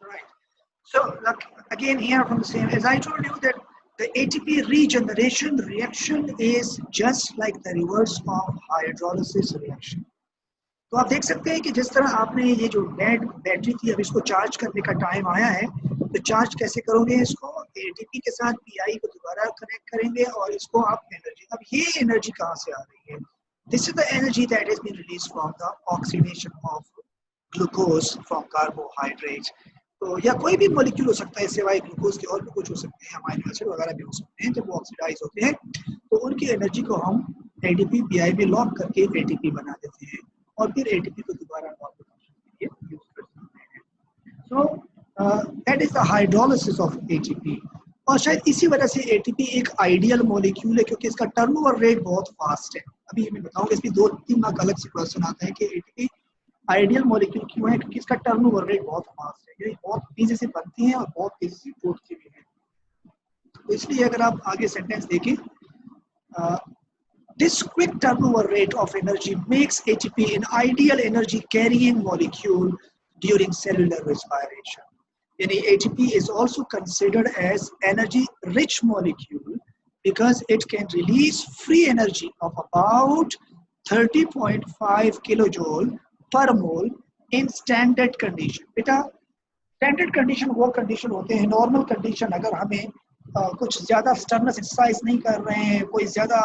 Right. So like, again here from the same, as I told you that the ATP regeneration reaction is just like the reverse of hydrolysis reaction. तो आप देख सकते हैं कि जिस तरह आपने ये जो डेड बैटरी थी, अब इसको चार्ज करने का टाइम आया है, तो चार्ज कैसे करोगे इसको? एटीपी के साथ पीआई को दोबारा कनेक्ट करेंगे और इसको आप एनर्जी, अब ये एनर्जी कहाँ से आ रही है? This is the energy that is been released from the oxidation of glucose from carbohydrates. तो या कोई भी मॉलिक्यूल हो सकता है सिवाय ग्लूकोज के, और भी कुछ हो सकते हैं, अमाइनो एसिड वगैरह भी हो सकते हैं। जब वो ऑक्सीडाइज होते हैं तो उनकी एनर्जी को हम एडीपी पीआई में लॉक करके एटीपी बना देते हैं और फिर एटीपी को दोबारा नॉर्मल के लिए यूज कर सकते हैं। So that is the hydrolysis of ATP. और शायद इसी वजह से एटीपी एक आइडियल मॉलिक्यूल है, क्योंकि इसका टर्नओवर रेट बहुत फास्ट है। अभी मैं बताऊंगा, इसमें 2-3 मार्क अलग से क्वेश्चन आता है कि एटीपी आइडियल मॉलिक्यूल क्यों है, क्योंकि इसका टर्नओवर रेट बहुत फास्ट है, ये बहुत तेजी से बनती है और बहुत तेजी से टूटती भी है। तो इसलिए अगर आप आगे सेंटेंस देखें, this quick turnover rate of energy makes ATP an ideal energy carrying molecule during cellular respiration. Yani ATP is also considered as energy rich molecule because it can release free energy of about 30.5 kilojoule per mole in standard condition. बेटा standard condition वो condition होते हैं, normal condition अगर हमें कुछ ज़्यादा Stearns exercise नहीं कर रहे हैं, कोई ज़्यादा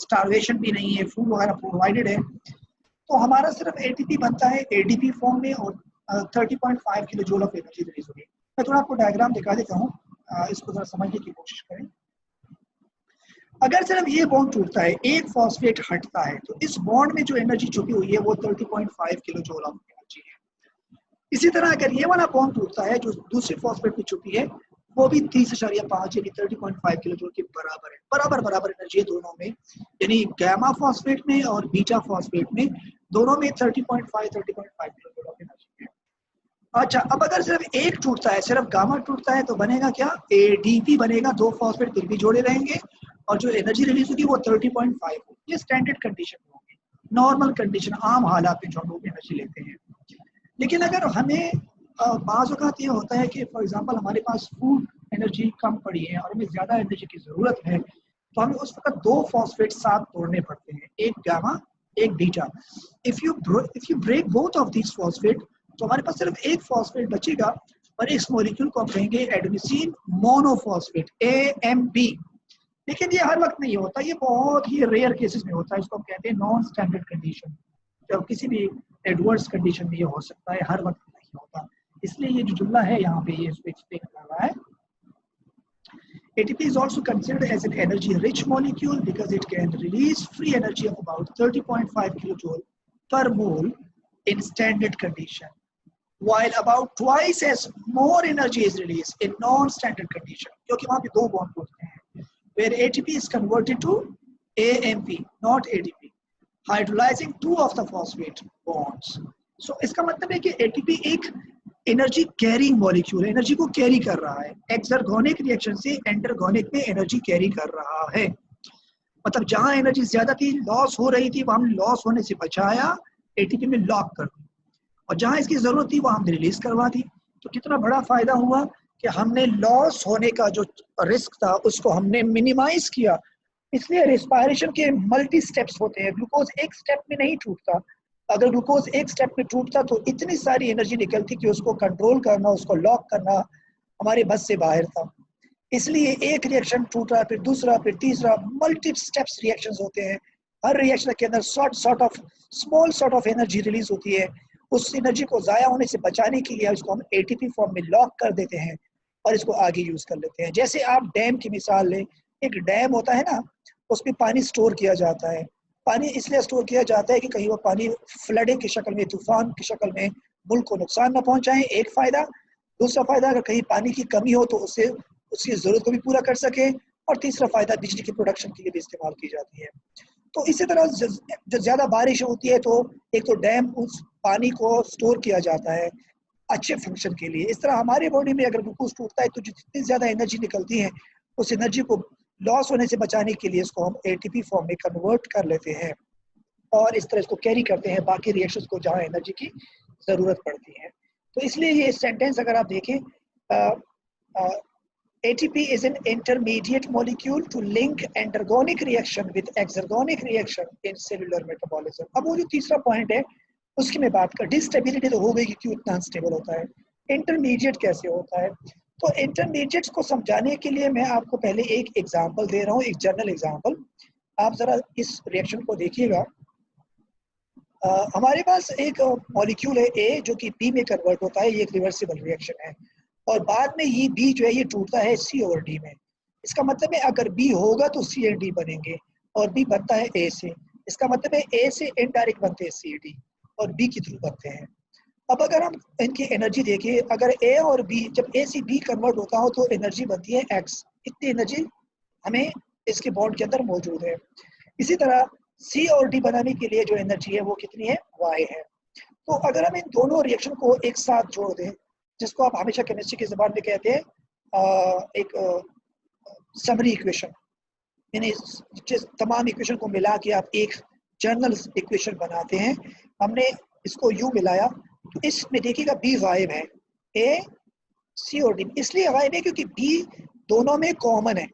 स्टारवेशन भी नहीं है, फूड वगैरह प्रोवाइडेड है, तो हमारा सिर्फ एटीपी बनता है एडीपी फॉर्म में और 30.5 kilo joule of energy release होगी। मैं थोड़ा आपको डायग्राम दिखा देता हूँ, इसको जरा समझने की कोशिश करें। अगर सिर्फ ये बॉन्ड टूटता है, एक फॉस्फेट हटता है, तो इस बॉन्ड में जो एनर्जी छुपी हुई है वो 30.5 किलो जूल ऑफ एनर्जी है। इसी तरह अगर ये वाला बॉन्ड टूटता है जो दूसरी फॉस्फेट में छुपी है, वो भी 30.5 यानी 30.5 किलो जूल के बराबर है। बराबर एनर्जी है दोनों में, यानी गामा फॉस्फेट में और बीटा फॉस्फेट में, दोनों में 30.5 किलो जूल ऑफ एनर्जी है। अच्छा, अब अगर सिर्फ एक टूटता है, सिर्फ गामा टूटता है, तो बनेगा क्या? एडीपी बनेगा, दो फॉस्फेट फिर भी जोड़े रहेंगे और जो एनर्जी रिलीज होगी वो 30.5 होगी। ये स्टैंडर्ड कंडीशन होगी, नॉर्मल कंडीशन, आम हालात में जो हम लोग एनर्जी लेते हैं। लेकिन अगर हमें बाज़ औक़ात ये होता है कि फॉर एग्जांपल हमारे पास फूड एनर्जी कम पड़ी है और हमें ज़्यादा एनर्जी की ज़रूरत है, तो हमें उस वक्त दो फॉस्फेट साथ तोड़ने पड़ते हैं, एक गामा एक beta. If you break both of this phosphate, तो हमारे पास सिर्फ एक फॉस्फेट बचेगा और इस मॉलिक्यूल को हम कहेंगे एडेनोसिन मोनोफॉस्फेट, AMP। लेकिन ये हर वक्त नहीं होता, ये बहुत ही रेयर केसेस में होता है, इसको हम कहते हैं नॉन स्टैंडर्ड कंडीशन। जब किसी भी एडवर्स कंडीशन में ये हो सकता है, हर वक्त नहीं होता। इसलिए ये जो जुमला है यहाँ पे ये इसको एक्सप्लेन कर रहा है। ATP is also considered as an energy rich molecule because it can release free energy of about 30.5 kilojoule per mole in standard condition, while about twice as more energy is released in non-standard condition, क्योंकि वहाँ पे दो bond होते हैं, where ATP is converted to AMP, not ADP, hydrolyzing two of the phosphate bonds. So इसका मतलब है कि ATP एक एनर्जी कैरिंग मॉलिक्यूल है, एनर्जी को कैरी कर रहा है, एक्सर्गोनिक रिएक्शन से एंटरगोनिक में एनर्जी कैरी कर रहा है। मतलब जहां एनर्जी ज्यादा थी, लॉस हो रही थी, वहां हमने लॉस होने से बचाया, एटीपी में लॉक कर दी, और जहां इसकी जरूरत थी वहां हमने रिलीज करवा दी। तो कितना बड़ा फायदा हुआ कि हमने लॉस होने का जो रिस्क था उसको हमने मिनिमाइज किया। इसलिए रेस्पिरेशन के मल्टी स्टेप्स होते हैं, ग्लूकोज एक स्टेप में नहीं टूटता। अगर ग्लूकोज एक स्टेप में टूटता तो इतनी सारी एनर्जी निकलती कि उसको कंट्रोल करना, उसको लॉक करना हमारे बस से बाहर था। इसलिए एक रिएक्शन टूटा, फिर दूसरा, फिर तीसरा, मल्टी स्टेप्स रिएक्शंस होते हैं। हर रिएक्शन के अंदर small sort of energy release होती है। उस एनर्जी को ज़ाया होने से बचाने के लिए इसको हम एटीपी फॉर्म में लॉक कर देते हैं और इसको आगे यूज़ कर लेते हैं। जैसे आप डैम की मिसाल लें, एक डैम होता है ना, उसमें पानी स्टोर किया जाता है। पानी इसलिए स्टोर किया जाता है कि कहीं वो पानी फ्लडिंग की शक्ल में, तूफान की शक्ल में मुल्क को नुकसान न पहुंचाएं, एक फ़ायदा। दूसरा फ़ायदा, अगर कहीं पानी की कमी हो तो उससे उसकी ज़रूरत को भी पूरा कर सके। और तीसरा फ़ायदा, बिजली की प्रोडक्शन के लिए भी इस्तेमाल की जाती है। तो इसी तरह जब ज़्यादा बारिश होती है तो एक तो डैम उस पानी को स्टोर किया जाता है अच्छे फंक्शन के लिए। इस तरह हमारे बॉडी में अगर ग्लूकोज टूटता है तो जितनी ज़्यादा एनर्जी निकलती है, उस एनर्जी को लॉस होने से बचाने के लिए इसको हम एटीपी फॉर्म में कन्वर्ट कर लेते हैं और इस तरह इसको कैरी करते हैं बाकी रिएक्शंस को जहां एनर्जी की ज़रूरत पड़ती है। तो इसलिए ये सेंटेंस अगर आप देखें, ATP is an intermediate molecule to link endergonic reaction with exergonic reaction in cellular metabolism. अब वो जो तीसरा पॉइंट है उसकी मैं बात कर, डिस्टेबिलिटी तो हो गई कि क्यों इतना अनस्टेबल होता है, इंटरमीडिएट कैसे होता है। तो इंटरमीडिएट्स को समझाने के लिए मैं आपको पहले एक एग्जांपल दे रहा हूँ, एक जनरल एग्जांपल। आप जरा इस रिएक्शन को देखिएगा। हमारे पास एक मॉलिक्यूल है A जो कि B में कन्वर्ट होता है, ये एक रिवर्सिबल रिएक्शन है, और बाद में ये B जो है ये टूटता है C और D में। इसका मतलब है अगर B होगा तो C और D बनेंगे, और B बनता है A से, इसका मतलब है A से इनडायरेक्ट बनते हैं C D और B के थ्रू बनते हैं। अब अगर हम इनकी एनर्जी देखें, अगर A और B, जब A से B कन्वर्ट होता हो तो एनर्जी बनती है X, इतनी एनर्जी हमें इसके बॉन्ड के अंदर मौजूद है। इसी तरह C और D बनाने के लिए जो एनर्जी है वो कितनी है, Y है। तो अगर हम इन दोनों रिएक्शन को एक साथ जोड़ दें, जिसको आप हमेशा केमिस्ट्री की ज़बान में कहते हैं एक समरी इक्वेशन, यानी तमाम इक्वेशन को मिला के आप एक जनरल इक्वेशन बनाते हैं, हमने इसको यू मिलाया तो इसमें देखिएगा B गायब है, A C और D इसलिए गायब है क्योंकि B दोनों में कॉमन है।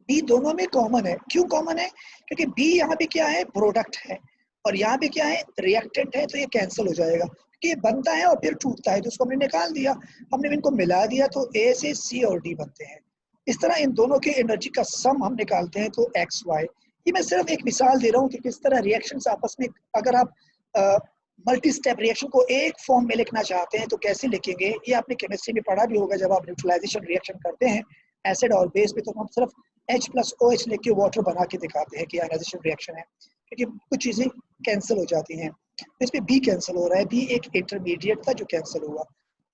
B दोनों में कॉमन है, क्यों कॉमन है? क्योंकि B यहाँ पे क्या है, प्रोडक्ट है, और यहाँ पे क्या है, रिएक्टेंट है, तो ये कैंसिल हो जाएगा क्योंकि ये बनता है और फिर टूटता है, तो उसको हमने निकाल दिया, हमने इनको मिला दिया तो A से C और D बनते हैं। इस तरह इन दोनों के एनर्जी का सम हम निकालते हैं तो एक्स वाई। ये मैं सिर्फ एक मिसाल दे रहा हूँ कि किस तरह रिएक्शंस आपस में, अगर आप मल्टी स्टेप रिएक्शन को एक फॉर्म में लिखना चाहते हैं तो कैसे लिखेंगे, ये आपने केमिस्ट्री में पढ़ा भी होगा जब आप न्यूट्रलाइजेशन रिएक्शन करते हैं एसिड और बेस में, तो हम सिर्फ H+OH लिख के वाटर बना के दिखाते हैं कि आयनाइजेशन रिएक्शन है, क्योंकि कुछ चीज़ें कैंसिल हो जाती हैं। तो इस पर B कैंसिल हो रहा है, B एक इंटरमीडिएट था जो कैंसिल हुआ।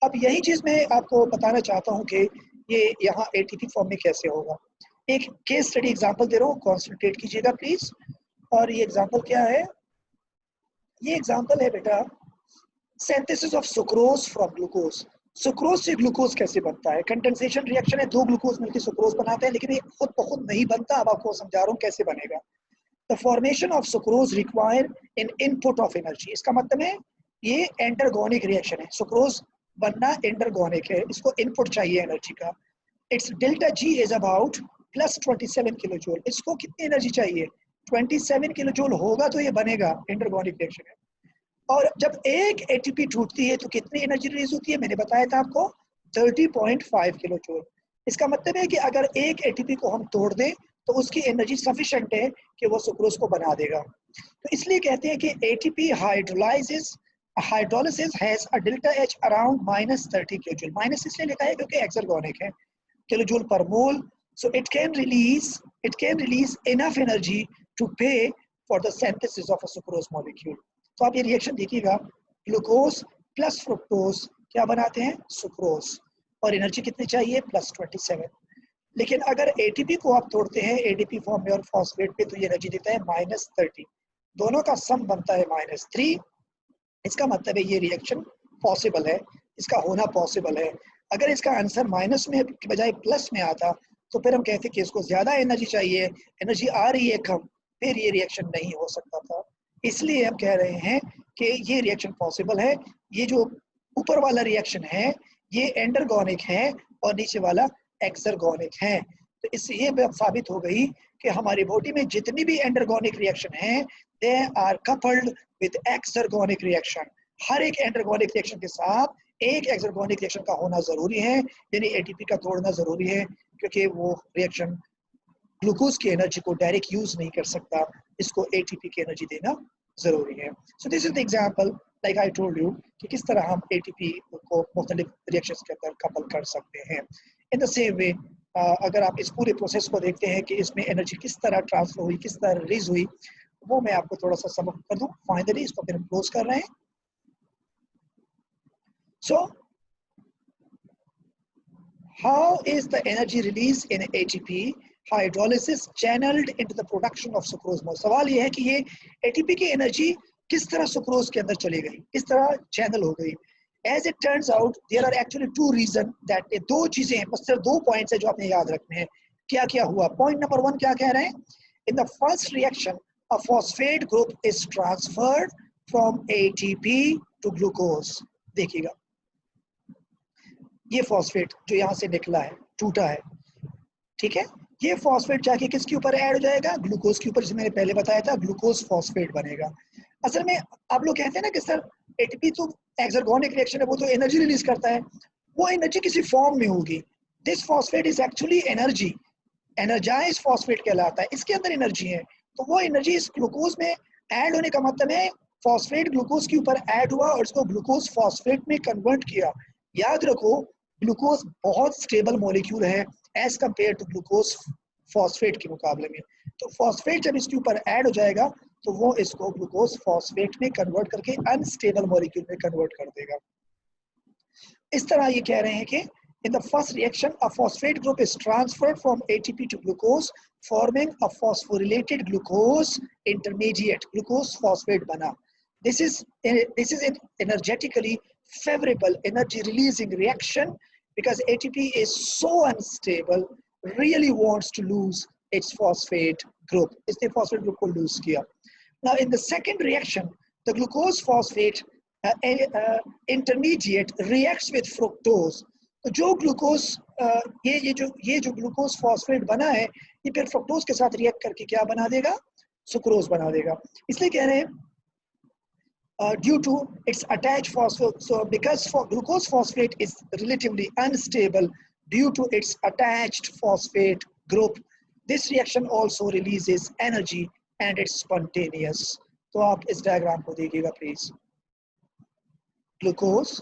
अब यही चीज़ मैं आपको बताना चाहता हूँ कि ये यहाँ ATP फॉर्म में कैसे होगा। एक केस स्टडी एग्जांपल दे रहा हूँ, कॉन्सेंट्रेट कीजिएगा प्लीज। और ये एग्जांपल क्या है, ये एग्जांपल है बेटा synthesis of sucrose from glucose. Sucrose से ग्लूकोज कैसे बनता है, कंडेंसेशन रिएक्शन है, दो ग्लूकोज मिलकर सुक्रोज बनाते हैं, लेकिन ये खुद ब खुद नहीं बनता। अब आपको समझा रहा हूँ कैसे बनेगा। The formation of sucrose require in input of energy, इसका मतलब है ये एंडरगोनिक रिएक्शन है, सुक्रोज बनना एंडरगोनिक है, इसको इनपुट चाहिए एनर्जी का। It's delta G is about +27 kilo joule. इसको कितनी एनर्जी चाहिए, 27 किलो जूल होगा तो ये बनेगा, एंडरगोनिक रिएक्शन है। और जब एक एटीपी टूटती है तो कितनी एनर्जी रिलीज होती है, मैंने बताया था आपको 30.5 किलो जूल। इसका मतलब है कि अगर एक एटीपी को हम तोड़ दें तो उसकी एनर्जी सफिशिएंट है कि वो सुक्रोज को बना देगा। तो इसलिए कहते हैं कि ATP hydrolysis has a delta H around -30 kilo joule. Minus इसलिए लिखा है क्योंकि एक्सर्गोनिक है, किलो जूल पर मोल। So it can release enough energy to pay for the synthesis of a sucrose molecule. तो आप ये रिएक्शन देखिएगा, ग्लूकोज प्लस फ्रुक्टोज क्या बनाते हैं, सुक्रोज, और एनर्जी कितनी चाहिए, +27। लेकिन अगर एटीपी को आप तोड़ते हैं एडीपी फॉर्म में और फॉस्फेट पे तो ये एनर्जी देता है -30, दोनों का सम बनता है -3। इसका मतलब है ये रिएक्शन पॉसिबल है, इसका होना पॉसिबल है। अगर इसका आंसर माइनस में के बजाय प्लस में आता तो फिर हम कहते कि इसको ज्यादा एनर्जी चाहिए, एनर्जी आ रही है कम, फिर ये रिएक्शन नहीं हो सकता था। इसलिए हम कह रहे हैं कि ये रिएक्शन पॉसिबल है। ये जो ऊपर वाला रिएक्शन है ये एंडरगोनिक है और नीचे वाला एक्सर्गोनिक है। तो इससे ये बात साबित हो गई कि हमारी बॉडी में जितनी भी एंडरगोनिक रिएक्शन है they are coupled with exergonic reaction. हर एक एंडरगोनिक रिएक्शन के साथ एक एक्सर्गोनिक रिएक्शन का होना जरूरी है, यानी एटीपी का तोड़ना जरूरी है, क्योंकि वो रिएक्शन ग्लूकोज की एनर्जी को डायरेक्ट यूज नहीं कर सकता, इसको एटीपी की एनर्जी देना जरूरी है। So this is the example like I told you कि किस तरह हम एटीपी को मुख्तलिफ रिएक्शंस के अंदर कपल कर सकते हैं। इन द सेम वे अगर आप इस पूरे प्रोसेस को देखते हैं कि इसमें एनर्जी किस तरह ट्रांसफर हुई, किस तरह रिलीज हुई, वो मैं आपको थोड़ा सा समझ कर दूं। फाइनली इसको फिर हम क्लोज कर रहे हैं। So, how is the energy release in ATP hydrolysis channeled into the production of sucrose? सवाल ये है कि ये ATP की एनर्जी किस तरह सुक्रोज के अंदर चली गई, किस तरह चैनल हो गई। As it turns out, there are actually two reasons that दो चीजें हैं, बस सिर्फ दो पॉइंट्स है जो आपने याद रखने हैं। क्या क्या हुआ, पॉइंट नंबर 1 क्या कह रहे हैं, in the first reaction a phosphate group is transferred from ATP to glucose। देखिएगा ये फॉस्फेट जो यहाँ से निकला है, टूटा है, ठीक है, ये फॉस्फेट जाके किसके ऊपर ऐड हो जाएगा, ग्लूकोज के ऊपर, जिसे मैंने पहले बताया था ग्लूकोज फॉस्फेट बनेगा। असल में आप लोग कहते हैं ना कि सर एटीपी तो एक्सर्गोनिक रिएक्शन है, वो तो एनर्जी रिलीज करता है, वो एनर्जी किसी फॉर्म में होगी। This phosphate is actually energy, energize phosphate कहलाता है, इसके अंदर एनर्जी है। तो वो एनर्जी इस ग्लूकोज में ऐड होने का मतलब है फॉस्फेट ग्लूकोज के ऊपर ऐड हुआ और इसको ग्लूकोज फॉस्फेट में कन्वर्ट किया। याद रखो ग्लूकोज बहुत स्टेबल मॉलिक्यूल है as compare to glucose phosphate के मुकाबले में। तो फॉस्फेट जब इसके ऊपर ऐड हो जाएगा तो वो इसको ग्लूकोज फॉस्फेट में कन्वर्ट करके अनस्टेबल मॉलिक्यूल में कन्वर्ट कर देगा। इस तरह ये कह रहे हैं कि in the first reaction a phosphate group is transferred from ATP to glucose forming a phosphorylated glucose intermediate, glucose phosphate bana. This is an energetically favorable energy releasing reaction because ATP is so unstable, really wants to lose its phosphate group. इसने phosphate group को lose किया. Now in the second reaction the glucose phosphate intermediate reacts with fructose. तो जो glucose ये जो glucose phosphate बना है ये फिर फ्रुक्टोज के साथ रिएक्ट करके क्या बना देगा, सुक्रोज बना देगा। इसलिए कह रहे हैं due to its attach phosphate, so because glucose phosphate is relatively unstable due to its attached phosphate group, this reaction also releases energy and it's spontaneous. तो आप इस डायग्राम को देखिएगा प्लीज, ग्लूकोज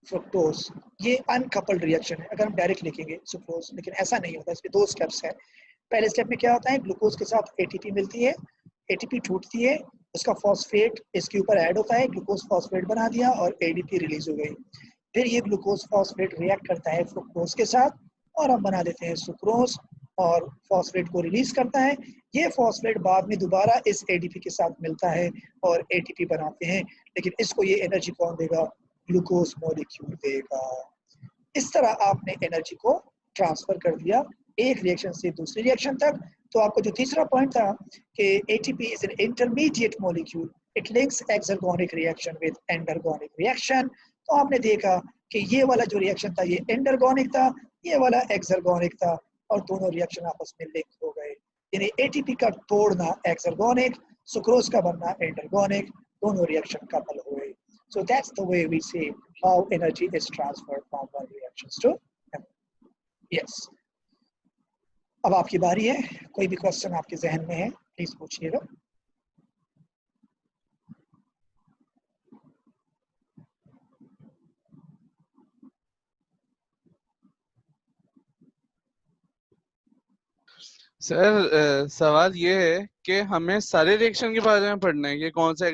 फ्रुक्टोज ये अनकपल्ड रिएक्शन है, अगर हम direct लिखेंगे सुक्रोज, लेकिन ऐसा नहीं होता, इसमें दो स्टेप्स हैं। पहले स्टेप में क्या होता है, ग्लूकोज के साथ एटीपी मिलती है, एटीपी टूटती है, उसका फॉस्फेट इसके ऊपर ऐड होता है, ग्लूकोज फॉस्फेट बना दिया और एडीपी रिलीज हो गई। फिर ये ग्लूकोज फॉस्फेट रिएक्ट करता है फ्रुक्टोज के साथ और हम बना देते हैं सुक्रोज और फॉस्फेट को रिलीज करता है। ये फॉस्फेट बाद में दोबारा इस एडीपी के साथ मिलता है और एटीपी बनाते हैं, लेकिन इसको ये एनर्जी कौन देगा, ग्लूकोज मॉलिक्यूल देगा। इस तरह आपने एनर्जी को ट्रांसफर कर दिया एक रिएक्शन से दूसरी रिएक्शन तक। तो आपको जो तीसरा पॉइंट था कि ATP is an intermediate molecule, it links exergonic reaction with endergonic reaction. तो आपने देखा कि ये वाला जो रिएक्शन था ये एंडरगोनिक था, ये वाला एक्सर्गोनिक था और दोनों रिएक्शन आपस में लिंक हो गए। यानी एटीपी का तोड़ना एक्सर्गोनिक, सुक्रोज का बनना एंडरगोनिक, दोनों रिएक्शन कपल हुए। So that's the way we see how energy is transferred from one reactions to another. Yes. अब आपकी बारी है, कोई भी क्वेश्चन आपके जहन में है प्लीज पूछिएगा। सर सवाल ये है कि हमें सारे रिएक्शन के बारे में पढ़ना है कि कौन सा